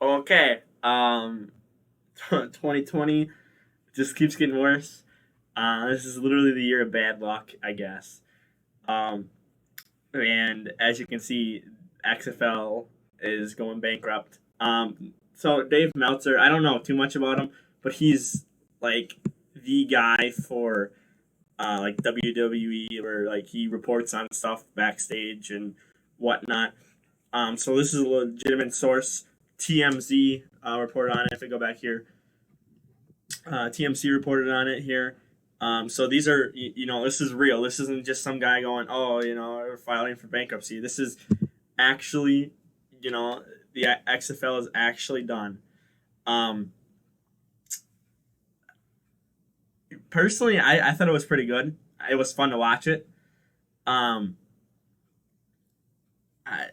Okay. 2020 just keeps getting worse. This is literally the year of bad luck, I guess. Um, and as you can see, XFL is going bankrupt. So Dave Meltzer, I don't know too much about him, but he's like the guy for like WWE, where like he reports on stuff backstage and whatnot. So this is a legitimate source. TMZ reported on it. If we go back here, TMC reported on it here. So these are, this is real. This isn't just some guy going, oh, we're filing for bankruptcy. This is actually, the XFL is actually done. Um, Personally, I thought it was pretty good. It was fun to watch it. Um, I,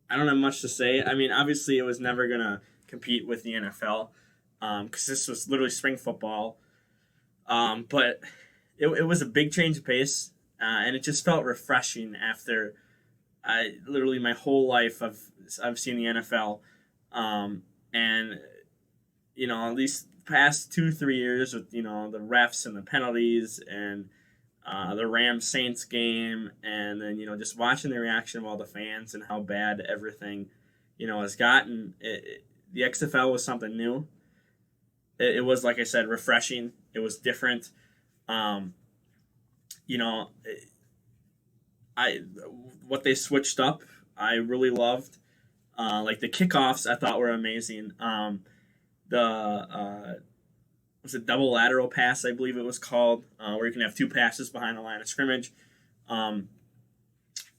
I don't have much to say. I mean, obviously, it was never going to compete with the NFL because this was literally spring football. But it was a big change of pace, and it just felt refreshing after literally my whole life I've seen the NFL, and at least past 2 3 years with the refs and the penalties and the Rams Saints game, and then just watching the reaction of all the fans and how bad everything has gotten. The XFL was something new. It was, like I said, refreshing. It was different. Um, you know, I what they switched up, I really loved. Like the kickoffs, I thought were amazing. The Was it double lateral pass? I believe it was called, where you can have two passes behind the line of scrimmage. Um,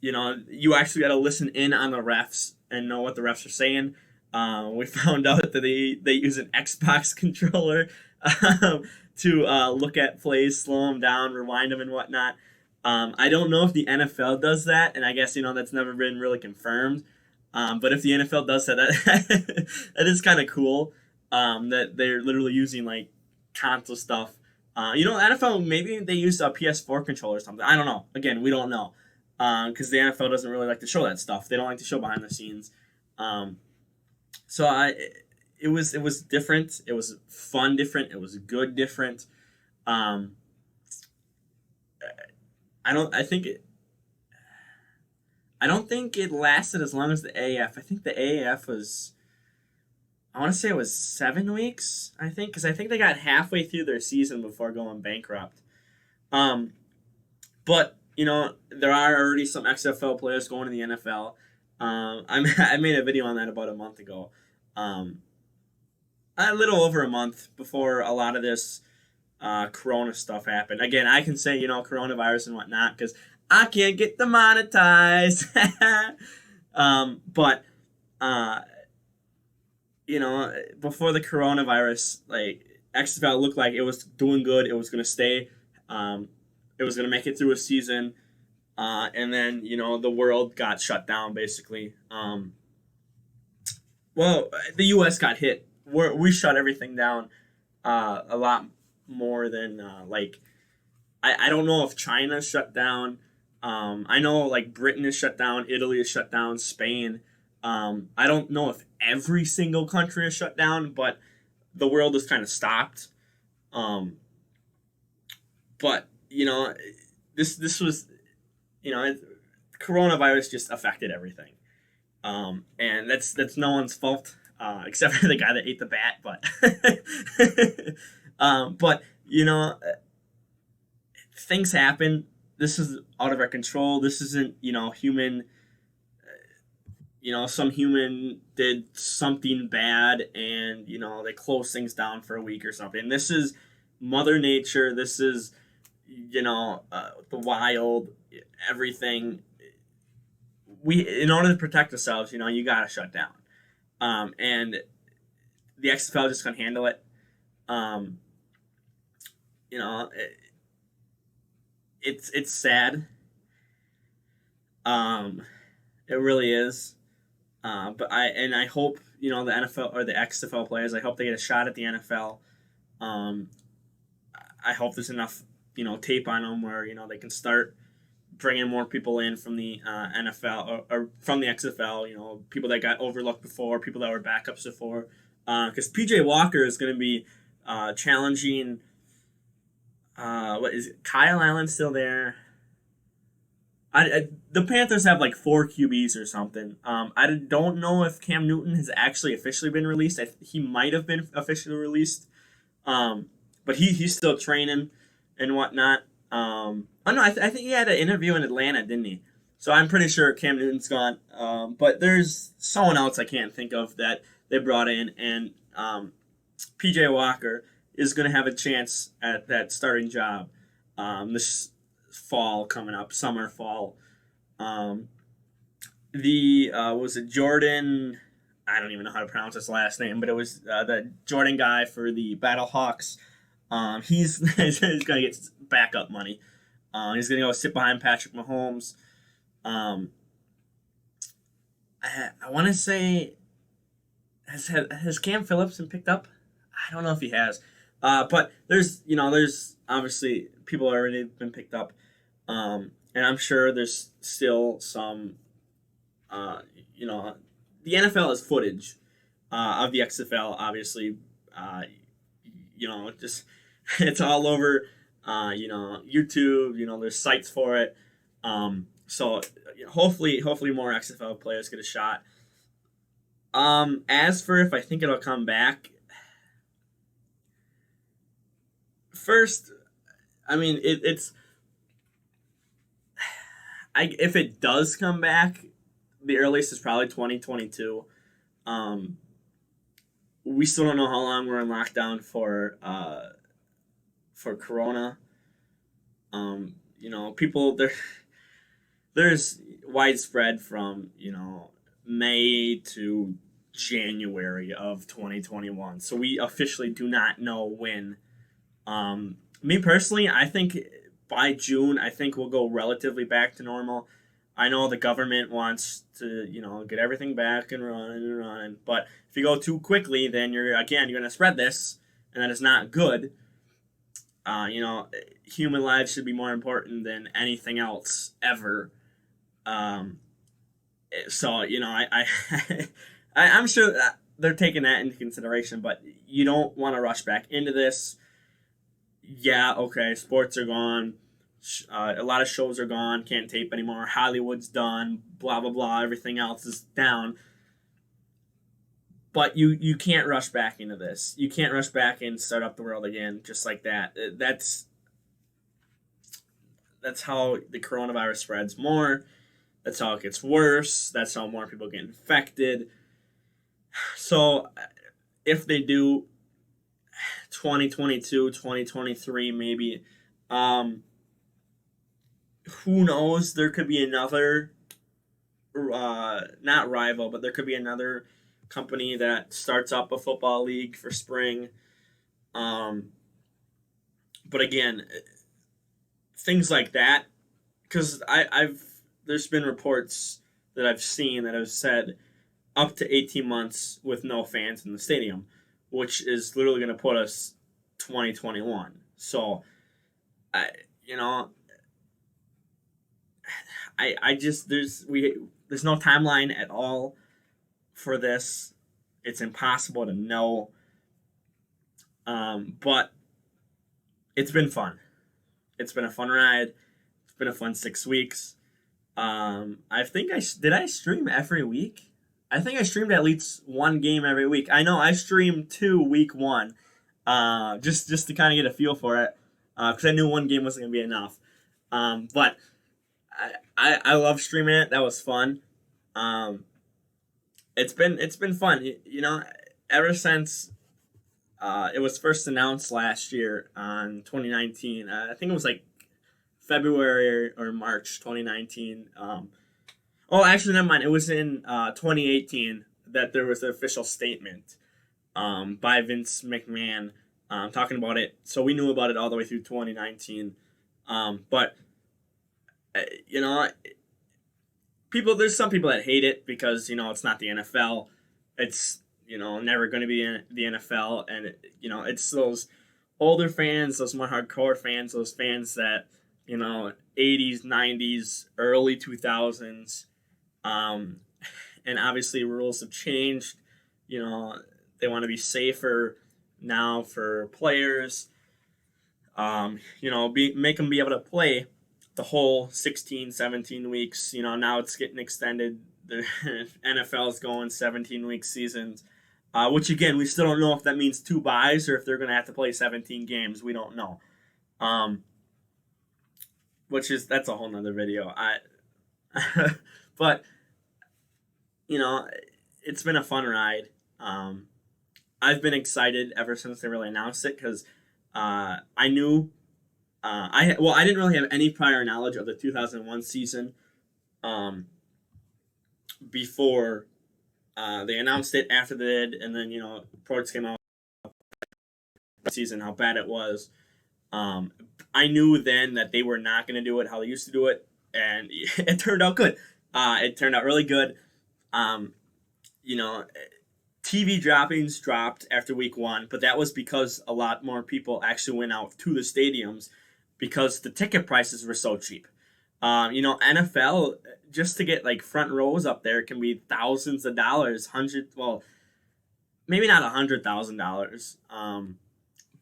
you actually got to listen in on the refs and know what the refs are saying. We found out that they use an Xbox controller to look at plays, slow them down, rewind them, and whatnot. I don't know if the NFL does that, and I guess that's never been really confirmed. But if the NFL does that that is kind of cool. That they're literally using like console stuff. NFL, maybe they use a PS4 controller or something. I don't know. Again, we don't know because the NFL doesn't really like to show that stuff. They don't like to show behind the scenes. Um, so it was different. It was fun, different. It was good, different. Um, I don't. I don't think it lasted as long as the AAF. I think the AAF was. I want to say it was 7 weeks. I think because I think they got halfway through their season before going bankrupt. Um, but there are already some XFL players going to the NFL. I made a video on that about a month ago. Um, a little over a month before a lot of this Corona stuff happened. Again, I can say coronavirus and whatnot because I can't get demonetized. But before the coronavirus, like XFL looked like it was doing good. It was going to stay. It was going to make it through a season. And then, the world got shut down, basically. Well, the U.S. got hit. We shut everything down a lot more than, I don't know if China shut down. I know, like, Britain is shut down. Italy is shut down. Spain. I don't know if every single country is shut down, but the world is kind of stopped. But this was coronavirus just affected everything, and that's no one's fault except for the guy that ate the bat. But things happen. This is out of our control. This isn't human. Some human did something bad and, they close things down for a week or something. This is Mother Nature. This is, the wild, everything. In order to protect ourselves, you got to shut down. And the XFL just can't handle it. You know, it, it's sad. Um, it really is. But I hope the NFL or the XFL players. I hope they get a shot at the NFL. Um, I hope there's enough tape on them where they can start bringing more people in from the NFL or from the XFL. You know, people that got overlooked before, people that were backups before. Because PJ Walker is going to be challenging. What is it? Kyle Allen still there? The Panthers have like 4 QBs or something. I don't know if Cam Newton has actually officially been released. He might have been officially released, but he's still training and whatnot. Oh no, I think he had an interview in Atlanta, didn't he? So I'm pretty sure Cam Newton's gone. But there's someone else I can't think of that they brought in, and PJ Walker is going to have a chance at that starting job this fall coming up, summer, fall. Was it Jordan? I don't even know how to pronounce his last name, but it was the Jordan guy for the Battlehawks. He's going to get backup money. He's going to go sit behind Patrick Mahomes. I want to say, has Cam Phillips been picked up? I don't know if he has. But there's obviously people already been picked up. And I'm sure there's still some, the NFL has footage of the XFL, obviously. Just it's all over, YouTube. There's sites for it. So hopefully more XFL players get a shot. As for if I think it'll come back, first, I mean it's. If it does come back, the earliest is probably 2022. We still don't know how long we're in lockdown for Corona. People there's widespread from May to January of 2021. So we officially do not know when. Me personally, I think by June, I think we'll go relatively back to normal. I know the government wants to, get everything back and running. But if you go too quickly, then you're going to spread this, and that is not good. Human lives should be more important than anything else ever. I'm sure that they're taking that into consideration, but you don't want to rush back into this. Yeah, okay, sports are gone. A lot of shows are gone. Can't tape anymore. Hollywood's done. Blah, blah, blah. Everything else is down. But you can't rush back into this. You can't rush back and start up the world again just like that. That's how the coronavirus spreads more. That's how it gets worse. That's how more people get infected. So if they do 2022, 2023, maybe. Who knows? There could be another, not rival, but there could be another company that starts up a football league for spring. But again, things like that, because there's been reports that I've seen that have said up to 18 months with no fans in the stadium, which is literally going to put us 2021. So, there's no timeline at all for this. It's impossible to know. But it's been fun. It's been a fun ride. It's been a fun 6 weeks. I think I stream every week. I think I streamed at least one game every week. I know I streamed 2 week 1, just to kind of get a feel for it, because I knew one game wasn't gonna be enough. But I love streaming it. That was fun. It's been fun. Ever since it was first announced last year on 2019. I think it was like February or March 2019. Actually, never mind. It was in 2018 that there was an official statement by Vince McMahon talking about it. So we knew about it all the way through 2019. But there's some people that hate it because it's not the NFL. It's never going to be in the NFL, and it's those older fans, those more hardcore fans, those fans that 80s, 90s, early 2000s. And obviously rules have changed. They want to be safer now for players. Make them be able to play the whole 16, 17 weeks. Now it's getting extended. The NFL is going 17-week seasons, which again, we still don't know if that means 2 byes or if they're going to have to play 17 games. We don't know. That's a whole nother video. But it's been a fun ride. I've been excited ever since they really announced it because I knew I didn't really have any prior knowledge of the 2001 season before they announced it. After they did, and then reports came out season how bad it was. I knew then that they were not going to do it how they used to do it, and it turned out good. It turned out really good. TV droppings dropped after week 1, but that was because a lot more people actually went out to the stadiums because the ticket prices were so cheap. NFL, just to get like front rows up there can be thousands of dollars, maybe not $100,000,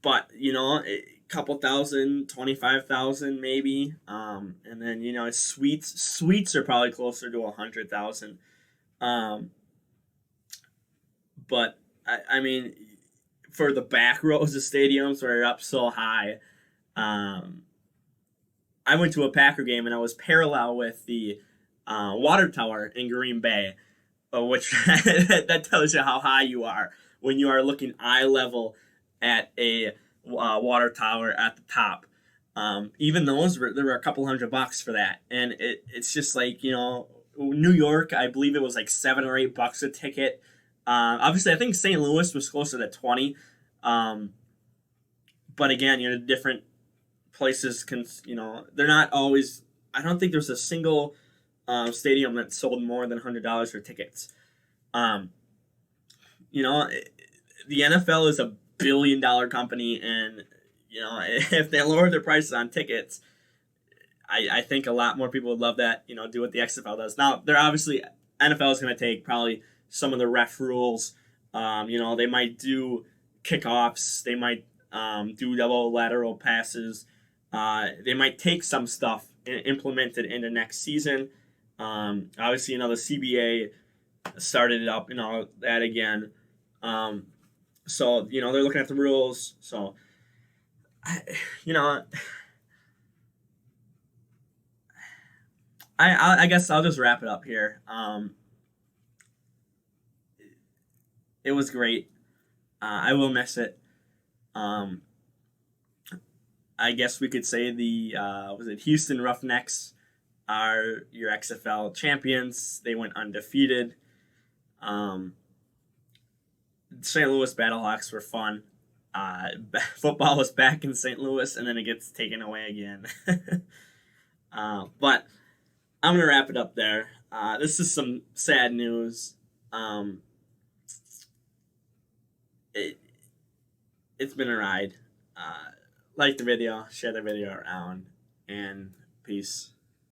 but a couple thousand, 25,000 maybe, and then suites are probably closer to 100,000. But I mean, for the back rows of stadiums where you're up so high, I went to a Packer game and I was parallel with the water tower in Green Bay, which that tells you how high you are when you are looking eye level at a water tower at the top. Even those there were a couple $100 for that, and it's just like New York. I believe it was like $7 or $8 a ticket. Obviously, I think St. Louis was closer to 20. But again, different places can, they're not always. I don't think there's a single stadium that sold more than $100 for tickets. The NFL is $1 billion company, and if they lower their prices on tickets, I think a lot more people would love that. Do what the XFL does. Now, they're obviously NFL is going to take probably some of the ref rules. They might do kickoffs. They might do double lateral passes. They might take some stuff and implement it into next season. Obviously, the CBA started it up and all that again. So they're looking at the rules. So I guess I'll just wrap it up here. It was great. I will miss it. I guess we could say the was it Houston Roughnecks are your XFL champions. They went undefeated. St. Louis Battlehawks were fun. Football was back in St. Louis, and then it gets taken away again. But I'm gonna wrap it up there. This is some sad news. It's been a ride. Like the video, share the video around, and peace.